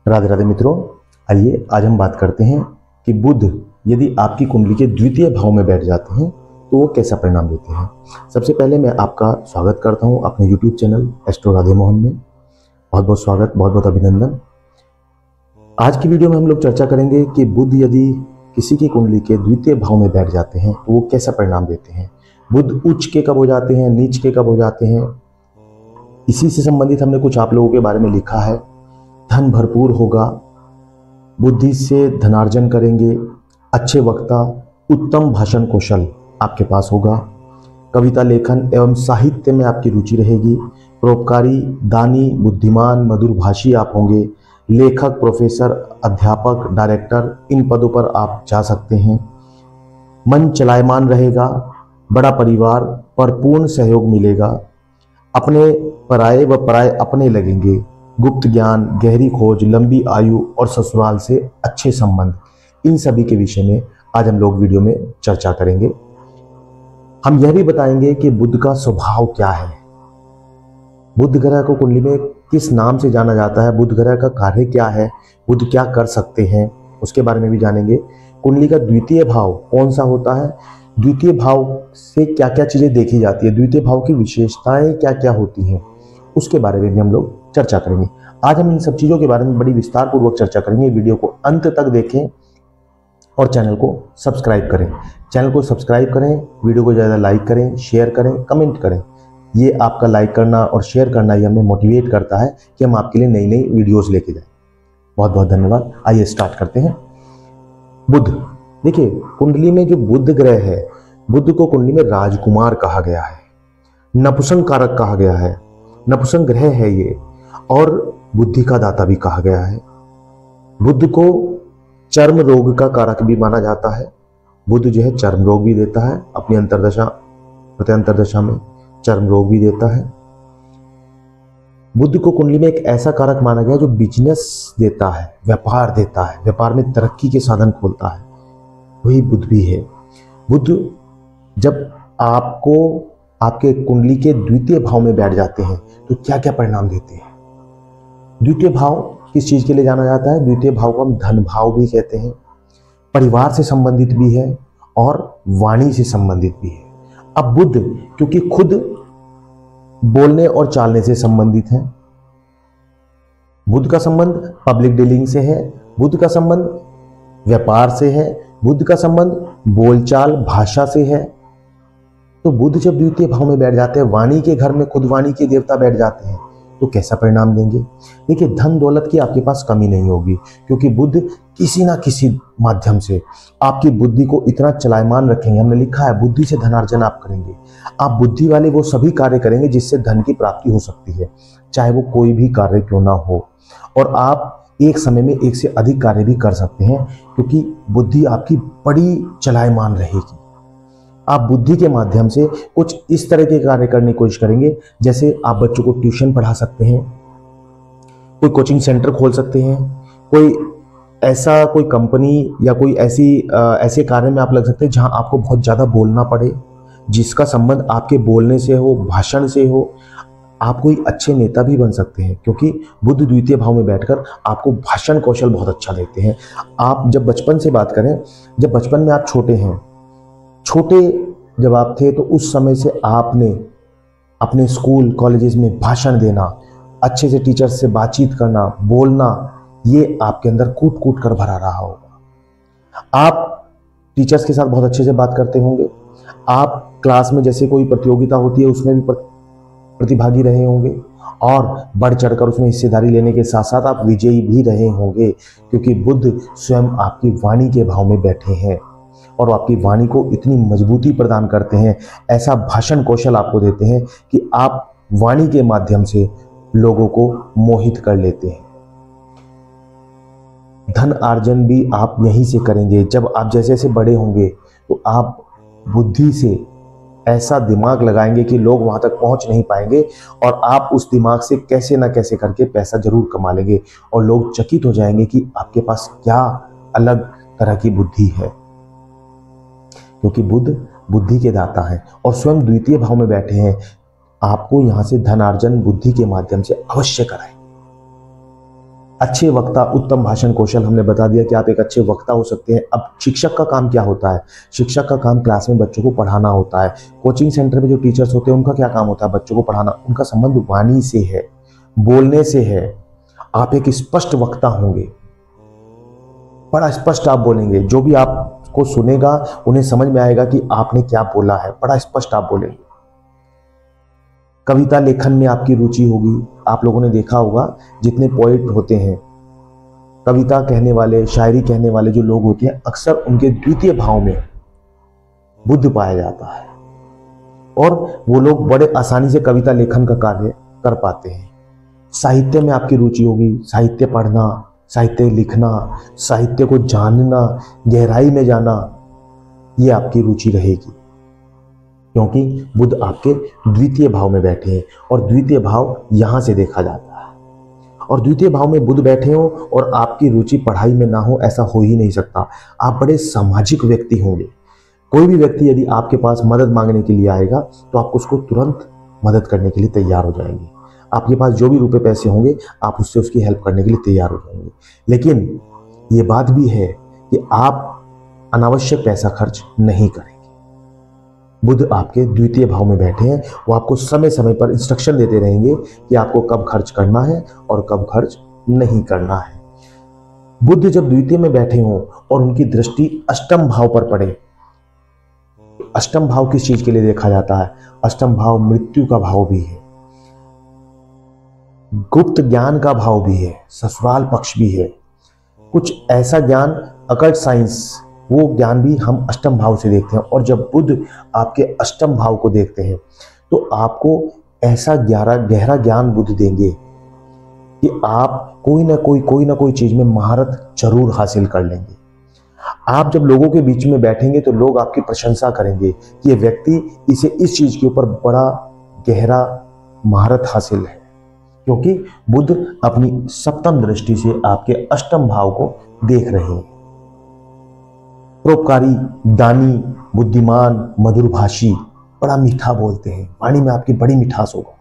राधे राधे मित्रों, आइए आज हम बात करते हैं कि बुध यदि आपकी कुंडली के द्वितीय भाव में बैठ जाते हैं तो वो कैसा परिणाम देते हैं। सबसे पहले मैं आपका स्वागत करता हूं अपने YouTube channel astro Radhe Mohan में। बहुत बहुत स्वागत, बहुत बहुत अभिनंदन। आज की वीडियो में हम लोग चर्चा करेंगे कि बुध यदि किसी की कुंडली के द्वितीय भाव में बैठ जाते हैं तो वो कैसा परिणाम देते हैं। बुध उच्च के कब हो जाते हैं, नीच के कब हो जाते हैं, इसी से संबंधित हमने कुछ आप लोगों के बारे में लिखा है। धन भरपूर होगा, बुद्धि से धनार्जन करेंगे, अच्छे वक्ता, उत्तम भाषण कौशल आपके पास होगा, कविता लेखन एवं साहित्य में आपकी रुचि रहेगी, परोपकारी, दानी, बुद्धिमान, मधुरभाषी आप होंगे, लेखक, प्रोफेसर, अध्यापक, डायरेक्टर, इन पदों पर आप जा सकते हैं। मन चलायमान रहेगा, बड़ा परिवार पर पूर्ण सहयोग मिलेगा, अपने पराये व पराये अपने लगेंगे, गुप्त ज्ञान, गहरी खोज, लंबी आयु और ससुराल से अच्छे संबंध, इन सभी के विषय में आज हम लोग वीडियो में चर्चा करेंगे। हम यह भी बताएंगे कि बुध का स्वभाव क्या है, बुध ग्रह को कुंडली में किस नाम से जाना जाता है, बुध ग्रह का कार्य क्या है, बुध क्या कर सकते हैं, उसके बारे में भी जानेंगे। कुंडली का द्वितीय भाव कौन सा होता है, द्वितीय भाव से क्या क्या चीजें देखी जाती है, द्वितीय भाव की विशेषताएं क्या क्या होती हैं, उसके बारे में भी हम लोग चर्चा करेंगे। आज हम इन सब चीजों के बारे में बड़ी विस्तार पूर्वक चर्चा करेंगे। वीडियो को अंत तक देखें और चैनल को सब्सक्राइब करें। चैनल को सब्सक्राइब करें, वीडियो को ज़्यादा लाइक करें, शेयर करें, कमेंट करें। ये आपका लाइक करना और शेयर करना ये हमें मोटिवेट करता है कि हम आपके लिए नई नई वीडियोस लेके जाएं। बहुत बहुत धन्यवाद। आइए स्टार्ट करते हैं। बुध, देखिए कुंडली में जो बुध ग्रह है, बुध को कुंडली में राजकुमार कहा गया है, नपुंसक कारक कहा गया है, नपुंसक ग्रह है ये, और बुद्धि का दाता भी कहा गया है। बुध को चर्म रोग का कारक भी माना जाता है। बुध जो है चर्म रोग भी देता है, अपनी अंतर्दशा प्रत्यंतर्दशा में चर्म रोग भी देता है। बुध को कुंडली में एक ऐसा कारक माना गया जो बिजनेस देता है, व्यापार देता है, व्यापार में तरक्की के साधन खोलता है, वही बुध भी है। बुध जब आपको आपके कुंडली के द्वितीय भाव में बैठ जाते हैं तो क्या क्या परिणाम देते हैं। द्वितीय भाव किस चीज के लिए जाना जाता है, द्वितीय भाव को हम धन भाव भी कहते हैं, परिवार से संबंधित भी है और वाणी से संबंधित भी है। अब बुध क्योंकि खुद बोलने और चालने से संबंधित है, बुध का संबंध पब्लिक डीलिंग से है, बुध का संबंध व्यापार से है, बुध का संबंध बोलचाल भाषा से है। तो बुध जब द्वितीय भाव में बैठ जाते हैं, वाणी के घर में खुद वाणी के देवता बैठ जाते हैं, तो कैसा परिणाम देंगे। देखिए धन दौलत की आपके पास कमी नहीं होगी, क्योंकि बुध किसी ना किसी माध्यम से आपकी बुद्धि को इतना चलायमान रखेंगे। हमने लिखा है बुद्धि से धनार्जन आप करेंगे। आप बुद्धि वाले वो सभी कार्य करेंगे जिससे धन की प्राप्ति हो सकती है, चाहे वो कोई भी कार्य क्यों ना हो, और आप एक समय में एक से अधिक कार्य भी कर सकते हैं, क्योंकि बुद्धि आपकी बड़ी चलायमान रहेगी। आप बुद्धि के माध्यम से कुछ इस तरह के कार्य करने की कोशिश करेंगे, जैसे आप बच्चों को ट्यूशन पढ़ा सकते हैं, कोई कोचिंग सेंटर खोल सकते हैं, कोई कंपनी या कोई ऐसे कार्य में आप लग सकते हैं जहां आपको बहुत ज़्यादा बोलना पड़े, जिसका संबंध आपके बोलने से हो, भाषण से हो। आप कोई अच्छे नेता भी बन सकते हैं, क्योंकि बुध द्वितीय भाव में बैठकर आपको भाषण कौशल बहुत अच्छा देते हैं। आप जब बचपन से बात करें, जब बचपन में आप छोटे जब आप थे तो उस समय से आपने अपने स्कूल कॉलेजेस में भाषण देना, अच्छे से टीचर्स से बातचीत करना, बोलना, ये आपके अंदर कूट कूट कर भरा रहा होगा। आप टीचर्स के साथ बहुत अच्छे से बात करते होंगे, आप क्लास में जैसे कोई प्रतियोगिता होती है उसमें भी प्रतिभागी रहे होंगे, और बढ़ चढ़कर उसमें हिस्सेदारी लेने के साथ साथ आप विजयी भी रहे होंगे, क्योंकि बुध स्वयं आपकी वाणी के भाव में बैठे हैं और आपकी वाणी को इतनी मजबूती प्रदान करते हैं, ऐसा भाषण कौशल आपको देते हैं कि आप वाणी के माध्यम से लोगों को मोहित कर लेते हैं। धन अर्जन भी आप यहीं से करेंगे। जब आप जैसे जैसे बड़े होंगे तो आप बुद्धि से ऐसा दिमाग लगाएंगे कि लोग वहां तक पहुंच नहीं पाएंगे, और आप उस दिमाग से कैसे ना कैसे करके पैसा जरूर कमा लेंगे, और लोग चकित हो जाएंगे कि आपके पास क्या अलग तरह की बुद्धि है, क्योंकि बुध बुद्धि के दाता है और स्वयं द्वितीय भाव में बैठे हैं। आपको यहां से धनार्जन बुद्धि के माध्यम से अवश्य कराएं। अच्छे वक्ता, उत्तम भाषण कौशल, हमने बता दिया कि आप एक अच्छे वक्ता हो सकते हैं। अब शिक्षक का काम क्या होता है? शिक्षक का काम क्लास में बच्चों को पढ़ाना होता है। कोचिंग सेंटर में जो टीचर्स होते हैं उनका क्या काम होता है? बच्चों को पढ़ाना। उनका संबंध वाणी से है, बोलने से है। आप एक स्पष्ट वक्ता होंगे, बड़ा स्पष्ट आप बोलेंगे, जो भी आपको सुनेगा उन्हें समझ में आएगा कि आपने क्या बोला है, बड़ा स्पष्ट आप बोलेंगे। कविता लेखन में आपकी रुचि होगी। आप लोगों ने देखा होगा जितने पोइट होते हैं, कविता कहने वाले, शायरी कहने वाले जो लोग होते हैं, अक्सर उनके द्वितीय भाव में बुद्ध पाया जाता है और वो लोग बड़े आसानी से कविता लेखन का कार्य कर पाते हैं। साहित्य में आपकी रुचि होगी, साहित्य पढ़ना, साहित्य लिखना, साहित्य को जानना, गहराई में जाना, ये आपकी रुचि रहेगी, क्योंकि बुध आपके द्वितीय भाव में बैठे हैं और द्वितीय भाव यहां से देखा जाता है। और द्वितीय भाव में बुध बैठे हो और आपकी रुचि पढ़ाई में ना हो, ऐसा हो ही नहीं सकता। आप बड़े सामाजिक व्यक्ति होंगे। कोई भी व्यक्ति यदि आपके पास मदद मांगने के लिए आएगा तो आप उसको तुरंत मदद करने के लिए तैयार हो जाएंगे। आपके पास जो भी रुपए पैसे होंगे आप उससे उसकी हेल्प करने के लिए तैयार हो जाएंगे। लेकिन ये बात भी है कि आप अनावश्यक पैसा खर्च नहीं करेंगे। बुध आपके द्वितीय भाव में बैठे हैं, वो आपको समय समय पर इंस्ट्रक्शन देते रहेंगे कि आपको कब खर्च करना है और कब खर्च नहीं करना है। बुध जब द्वितीय में बैठे हों और उनकी दृष्टि अष्टम भाव पर पड़े, अष्टम भाव किस चीज के लिए देखा जाता है? अष्टम भाव मृत्यु का भाव भी है, गुप्त ज्ञान का भाव भी है, ससुराल पक्ष भी है। कुछ ऐसा ज्ञान, अकल्ट साइंस, वो ज्ञान भी हम अष्टम भाव से देखते हैं। और जब बुध आपके अष्टम भाव को देखते हैं तो आपको ऐसा गहरा ज्ञान बुध देंगे कि आप कोई ना कोई चीज में महारत जरूर हासिल कर लेंगे। आप जब लोगों के बीच में बैठेंगे तो लोग आपकी प्रशंसा करेंगे कि ये व्यक्ति, इसे इस चीज के ऊपर बड़ा गहरा महारत हासिल है, क्योंकि बुध अपनी सप्तम दृष्टि से आपके अष्टम भाव को देख रहे हैं। परोपकारी, दानी, बुद्धिमान, मधुरभाषी, बड़ा मीठा बोलते हैं, वाणी में आपकी बड़ी मिठास होगा।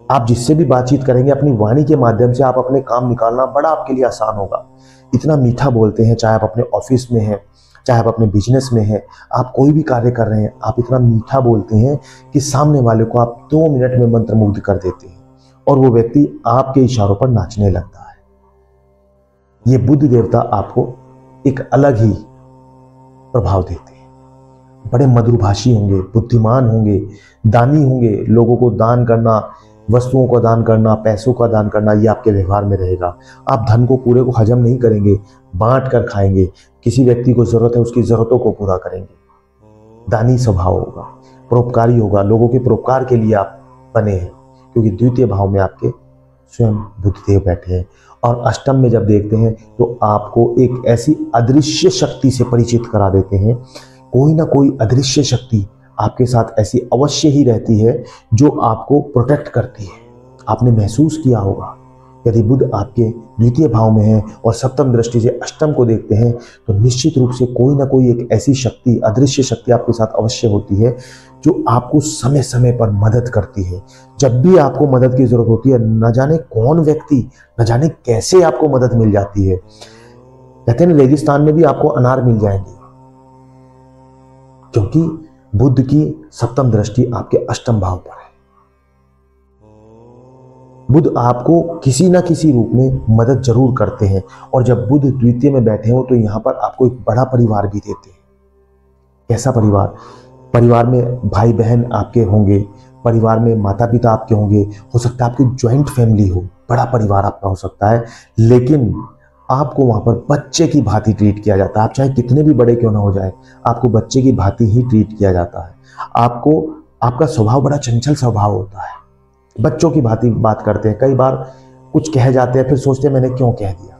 आप जिससे भी बातचीत करेंगे अपनी वाणी के माध्यम से आप अपने काम निकालना बड़ा आपके लिए आसान होगा। इतना मीठा बोलते हैं, चाहे आप अपने ऑफिस में हैं, चाहे आप अपने बिजनेस में हैं, आप कोई भी कार्य कर रहे हैं, आप इतना मीठा बोलते हैं कि सामने वाले को आप 2 मिनट में मंत्रमुग्ध कर देते हैं और वो व्यक्ति आपके इशारों पर नाचने लगता है। ये बुध देवता आपको एक अलग ही प्रभाव देते हैं। बड़े मधुरभाषी होंगे, बुद्धिमान होंगे, दानी होंगे। लोगों को दान करना, वस्तुओं का दान करना, पैसों का दान करना, ये आपके व्यवहार में रहेगा। आप धन को पूरे को हजम नहीं करेंगे, बांट कर खाएंगे। किसी व्यक्ति को जरूरत है, उसकी जरूरतों को पूरा करेंगे। दानी स्वभाव होगा, परोपकारी होगा, लोगों के परोपकार के लिए आप बने हैं, क्योंकि द्वितीय भाव में आपके स्वयं बुधदेव बैठे हैं। और अष्टम में जब देखते हैं तो आपको एक ऐसी अदृश्य शक्ति से परिचित करा देते हैं। कोई ना कोई अदृश्य शक्ति आपके साथ ऐसी अवश्य ही रहती है जो आपको प्रोटेक्ट करती है। आपने महसूस किया होगा, यदि बुध आपके द्वितीय भाव में है और सप्तम दृष्टि से अष्टम को देखते हैं तो निश्चित रूप से कोई ना कोई एक ऐसी शक्ति, अदृश्य शक्ति आपके साथ अवश्य होती है जो आपको समय समय पर मदद करती है। जब भी आपको मदद की जरूरत होती है, न जाने कौन व्यक्ति, न जाने कैसे आपको मदद मिल जाती है। कहते हैं रेगिस्तान में भी आपको अनार मिल जाएंगे, क्योंकि बुध की सप्तम दृष्टि आपके अष्टम भाव पर है। बुध आपको किसी ना किसी रूप में मदद जरूर करते हैं। और जब बुध द्वितीय में बैठे हो तो यहां पर आपको एक बड़ा परिवार भी देते हैं। कैसा परिवार? परिवार में भाई बहन आपके होंगे, परिवार में माता पिता आपके होंगे, हो सकता है आपकी ज्वाइंट फैमिली हो, बड़ा परिवार आपका हो सकता है। लेकिन आपको वहां पर बच्चे की भांति ट्रीट किया जाता है। आप चाहे कितने भी बड़े क्यों ना हो जाए, आपको बच्चे की भांति ही ट्रीट किया जाता है। आपको, आपका स्वभाव बड़ा चंचल स्वभाव होता है, बच्चों की भांति बात करते हैं। कई बार कुछ कह जाते हैं, फिर सोचते हैं मैंने क्यों कह दिया।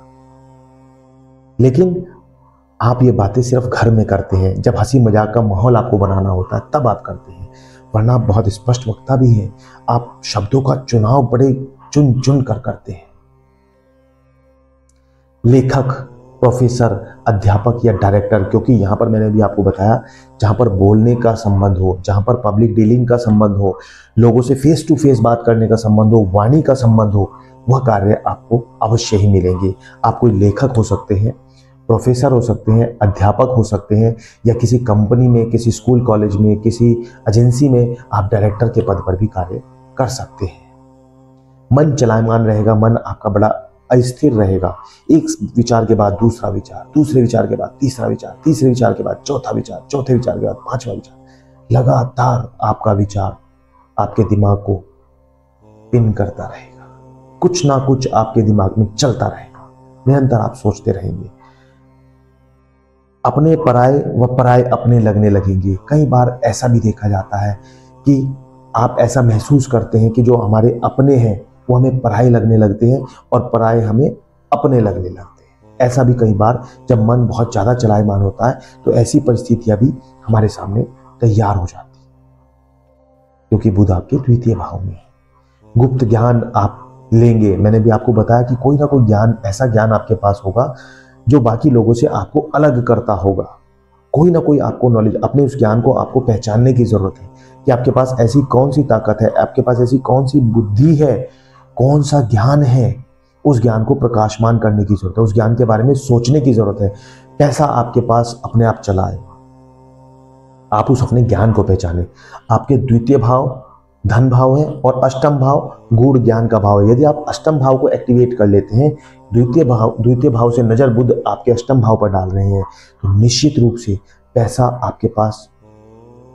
लेकिन आप ये बातें सिर्फ घर में करते हैं, जब हंसी मजाक का माहौल आपको बनाना होता है तब आप करते हैं, वरना आप बहुत स्पष्ट वक्ता भी हैं। आप शब्दों का चुनाव बड़े चुन चुन कर करते हैं। लेखक, प्रोफेसर, अध्यापक या डायरेक्टर, क्योंकि यहां पर मैंने भी आपको बताया, जहां पर बोलने का संबंध हो, जहां पर पब्लिक डीलिंग का संबंध हो, लोगों से फेस टू फेस बात करने का संबंध हो, वाणी का संबंध हो, वह कार्य आपको अवश्य ही मिलेंगे। आप कोई लेखक हो सकते हैं, प्रोफेसर हो सकते हैं, अध्यापक हो सकते हैं, या किसी कंपनी में, किसी स्कूल कॉलेज में, किसी एजेंसी में आप डायरेक्टर के पद पर भी कार्य कर सकते हैं। मन चलायमान रहेगा, मन आपका बड़ा अस्थिर रहेगा। एक विचार के बाद दूसरा विचार, दूसरे विचार के बाद तीसरा विचार, तीसरे विचार के बाद चौथा विचार, चौथे विचार के बाद पांचवा विचार, लगातार आपका विचार आपके दिमाग को पिन करता रहेगा। कुछ ना कुछ आपके दिमाग में चलता रहेगा, निरंतर आप सोचते रहेंगे। अपने पराए व पराए अपने लगने लगेंगे। कई बार ऐसा भी देखा जाता है कि आप ऐसा महसूस करते हैं कि जो हमारे अपने हैं वो हमें पराए लगने लगते हैं और पराए हमें अपने लगने लगते हैं। ऐसा भी कई बार जब मन बहुत ज़्यादा चलायमान होता है तो ऐसी परिस्थितियां भी हमारे सामने तैयार हो जाती है, क्योंकि बुध आपके द्वितीय भाव में है। गुप्त ज्ञान आप लेंगे। मैंने भी आपको बताया कि कोई ना कोई ज्ञान, ऐसा ज्ञान आपके पास होगा जो बाकी लोगों से आपको अलग करता होगा। कोई ना कोई आपको नॉलेज, अपने उस ज्ञान को आपको पहचानने की जरूरत है कि आपके पास ऐसी कौन सी ताकत है, आपके पास ऐसी कौन सी बुद्धि है, कौन सा ज्ञान है। उस ज्ञान को प्रकाशमान करने की जरूरत है, उस ज्ञान के बारे में सोचने की जरूरत है। पैसा आपके पास अपने आप चला आएगा, आप उस अपने ज्ञान को पहचाने। आपके द्वितीय भाव धन भाव है और अष्टम भाव गूढ़ ज्ञान का भाव है। यदि आप अष्टम भाव को एक्टिवेट कर लेते हैं, द्वितीय भाव से नजर बुध आपके अष्टम भाव पर डाल रहे हैं, तो निश्चित रूप से पैसा आपके पास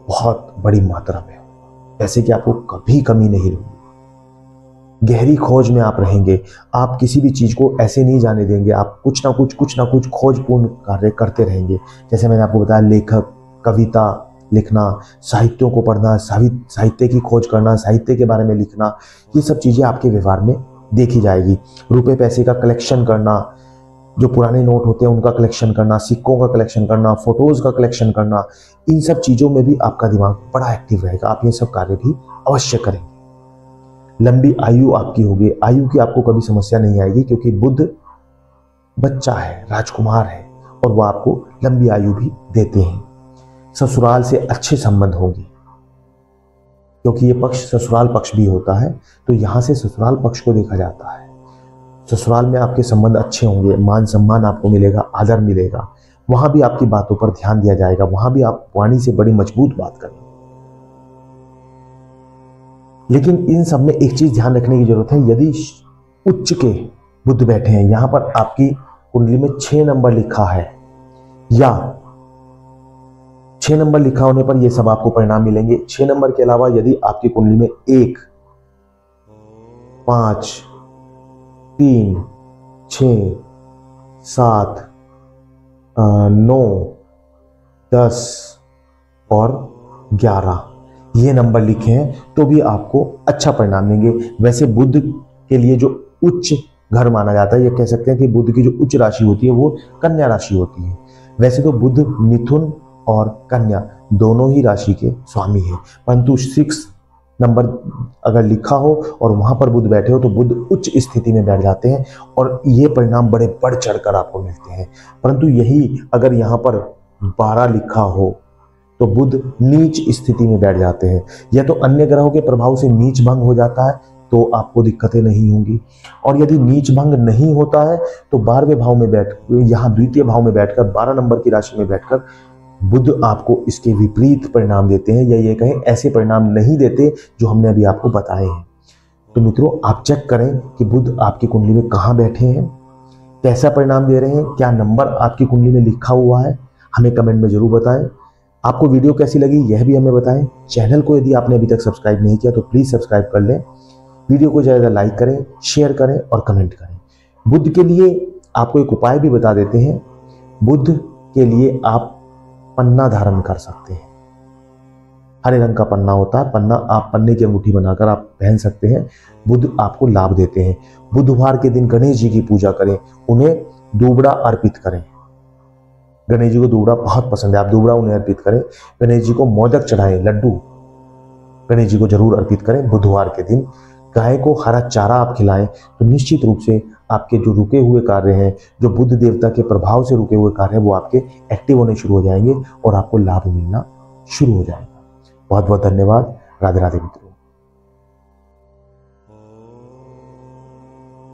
बहुत बड़ी मात्रा में होगा। पैसे की आपको कभी कमी नहीं होगी। गहरी खोज में आप रहेंगे। आप किसी भी चीज को ऐसे नहीं जाने देंगे। आप कुछ ना कुछ खोजपूर्ण कार्य करते रहेंगे। जैसे मैंने आपको बताया, लेखक, कविता लिखना, साहित्यों को पढ़ना, साहित्य की खोज करना, साहित्य के बारे में लिखना, ये सब चीजें आपके व्यवहार में देखी जाएगी। रुपए पैसे का कलेक्शन करना, जो पुराने नोट होते हैं उनका कलेक्शन करना, सिक्कों का कलेक्शन करना, फोटोज का कलेक्शन करना, इन सब चीजों में भी आपका दिमाग बड़ा एक्टिव रहेगा। आप ये सब कार्य भी अवश्य करेंगे। लंबी आयु आपकी होगी। आयु की आपको कभी समस्या नहीं आएगी, क्योंकि बुध बच्चा है, राजकुमार है, और वह आपको लंबी आयु भी देते हैं। ससुराल से अच्छे संबंध होंगे, क्योंकि ये पक्ष ससुराल पक्ष भी होता है, तो यहां से ससुराल पक्ष को देखा जाता है। ससुराल में आपके संबंध अच्छे होंगे, मान सम्मान आपको मिलेगा, आदर मिलेगा। वहां भी आपकी बातों पर ध्यान दिया जाएगा, वहां भी आप वाणी से बड़ी मजबूत बात करेंगे। लेकिन इन सब में एक चीज ध्यान रखने की जरूरत है। यदि उच्च के बुध बैठे हैं, यहां पर आपकी कुंडली में 6 नंबर लिखा है, या 6 नंबर लिखा होने पर ये सब आपको परिणाम मिलेंगे। 6 नंबर के अलावा यदि आपकी कुंडली में 1, 5, 3, 6, 7, 9, 10 और 11 ये नंबर लिखे हैं, तो भी आपको अच्छा परिणाम देंगे। वैसे बुध के लिए जो उच्च घर माना जाता है, ये कह सकते हैं कि बुध की जो उच्च राशि होती है वो कन्या राशि होती है। वैसे तो बुध मिथुन और कन्या दोनों ही राशि के स्वामी हैं, परंतु 6 नंबर अगर लिखा हो और वहां पर बुध बैठे हो तो बुध उच्च स्थिति में बैठ जाते हैं और ये परिणाम बड़े बढ़ चढ़कर आपको मिलते हैं। परंतु यही अगर यहाँ पर 12 लिखा हो तो बुध नीच स्थिति में बैठ जाते हैं, या तो अन्य ग्रहों के प्रभाव से नीच भंग हो जाता है तो आपको दिक्कतें नहीं होंगी, और यदि नीच भंग नहीं होता है तो 12वें भाव में बैठ, यहाँ द्वितीय भाव में बैठकर 12 नंबर की राशि में बैठकर बुध आपको इसके विपरीत परिणाम देते हैं, या ये कहें ऐसे परिणाम नहीं देते जो हमने अभी आपको बताए हैं। तो मित्रों, आप चेक करें कि बुध आपकी कुंडली में कहाँ बैठे हैं, कैसा परिणाम दे रहे हैं, क्या नंबर आपकी कुंडली में लिखा हुआ है, हमें कमेंट में जरूर बताएं। आपको वीडियो कैसी लगी यह भी हमें बताएं। चैनल को यदि आपने अभी तक सब्सक्राइब नहीं किया तो प्लीज सब्सक्राइब कर लें। वीडियो को ज़्यादा लाइक करें, शेयर करें और कमेंट करें। बुध के लिए आपको एक उपाय भी बता देते हैं। बुध के लिए आप पन्ना धारण कर सकते हैं। हरे रंग का पन्ना होता है, पन्ना आप पन्ने की अंगूठी बनाकर आप पहन सकते हैं। बुध आपको लाभ देते हैं। बुधवार के दिन गणेश जी की पूजा करें, उन्हें दूबड़ा अर्पित करें। गणेश जी को दूबड़ा बहुत पसंद है, आप दूबड़ा उन्हें अर्पित करें। गणेश जी को मोदक चढ़ाएं, लड्डू गणेश जी को जरूर अर्पित करें। बुधवार के दिन गाय को हरा चारा आप खिलाएं तो निश्चित रूप से आपके जो रुके हुए कार्य हैं, जो बुध देवता के प्रभाव से रुके हुए कार्य हैं, वो आपके एक्टिव होने शुरू हो जाएंगे और आपको लाभ मिलना शुरू हो जाएगा। बहुत बहुत धन्यवाद। राधे राधे मित्रों।